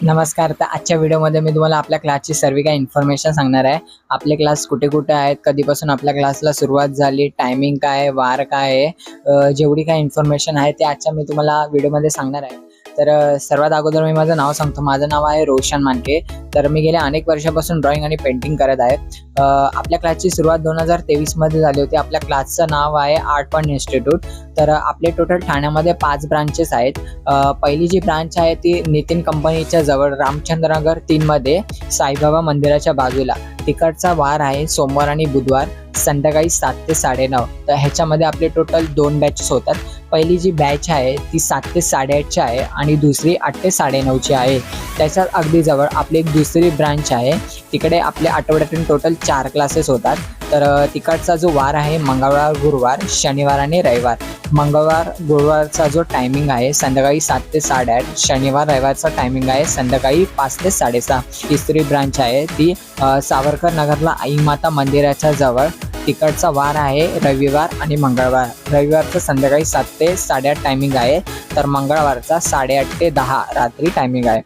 नमस्कार. तर आजच्या व्हिडिओमध्ये मी तुम्हाला आपल्या क्लासची सर्व काही इन्फॉर्मेशन सांगणार आहे. आपले क्लास कुठे कुठे आहेत, कधीपासून आपल्या क्लासला सुरुवात झाली, टायमिंग काय आहे, वार काय आहे, जेवढी काही इन्फॉर्मेशन आहे ते आजच्या मी तुम्हाला व्हिडिओमध्ये सांगणार आहे. तर सर्वात अगोदर मी माझं नाव सांगतो. माझं नाव आहे रोशन मानके. तर मी गेल्या अनेक वर्षापासून ड्रॉइंग आणि पेंटिंग करत आहे. आपल्या क्लासची सुरुवात 2023मध्ये झाली होती. आपल्या क्लासचं नाव आहे आर्ट पॉइंट इन्स्टिट्यूट. तर आपले टोटल ठाण्यामध्ये 5 ब्रांचेस आहेत. पहिली जी ब्रांच आहे ती नितीन कंपनीच्या जवळ रामचंद्रनगर 3मध्ये साईबाबा मंदिराच्या बाजूला. तिकडचा वार आहे सोमवार आणि बुधवार संध्याकाळी 7 ते 9:30. तर ह्याच्यामध्ये आपले टोटल 2 बॅचेस होतात. पहिली जी बॅच आहे ती 7 ते 8:30ची आहे आणि दुसरी 8 ते 9:30ची आहे. त्याच्यात अगदी जवळ आपली एक दुसरी ब्रांच आहे. तिकडे आपले आठवड्यातून टोटल 4 क्लासेस होतात. तर तिकडचा जो वार आहे मंगळवार, गुरुवार, शनिवार आणि रविवार. मंगळवार गुरुवारचा जो टायमिंग आहे संध्याकाळी 7 ते 8:30. शनिवार रविवारचा टायमिंग आहे संध्याकाळी 5 ते 6:30. तिसरी ब्रांच आहे ती सावरकर नगरला आई माता मंदिराच्या जवळ. तिकडचा वार आहे रविवार आणि मंगळवार. रविवारचं संध्याकाळी 7 ते 8:30 टायमिंग आहे. तर मंगळवारचा 8:30 ते 10 रात्री टायमिंग आहे.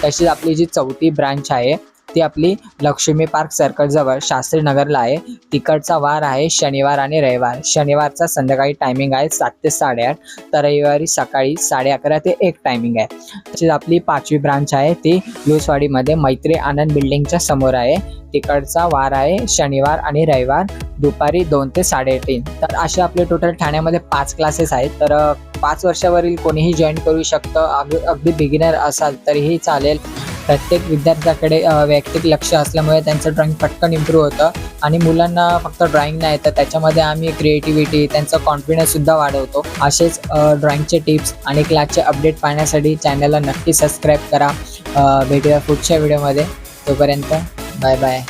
तशीच आपली जी चौथी ब्रांच आहे ती आपली लक्ष्मी पार्क सर्कल जवळ शास्त्री नगरला आहे. तिकडचा वार आहे शनिवार आणि रविवार. शनिवारचा संध्याकाळी टायमिंग आहे 7 ते 8:30. तर रविवारी सकाळी 11:30 ते 1 टायमिंग आहे. तशीच आपली 5वी ब्रांच आहे ती लुसवाडीमध्ये मैत्री आनंद बिल्डिंगच्या समोर आहे. तिकडचा वार आहे शनिवार आणि रविवार दुपारी 2 ते 3:30. तर असे आपले टोटल ठाण्यामध्ये 5 क्लासेस आहेत. तर 5 वर्षावरील कोणीही जॉईन करू शकतं. अगदी बिगिनर असाल तरीही चालेल. प्रत्येक विद्यार्थ्याकडे वैयक्तिक लक्ष असल्यामुळे त्यांचं ड्रॉइंग पटकन इम्प्रूव्ह होतं. आणि मुलांना फक्त ड्रॉइंग नाही तर त्याच्यामध्ये आम्ही क्रिएटिव्हिटी, त्यांचा कॉन्फिडन्ससुद्धा वाढवतो. असेच ड्रॉइंगचे टिप्स आणि क्लासचे अपडेट पाहण्यासाठी चॅनलला नक्की सबस्क्राईब करा. भेटूया पुढच्या व्हिडिओमध्ये. तोपर्यंत बाय बाय.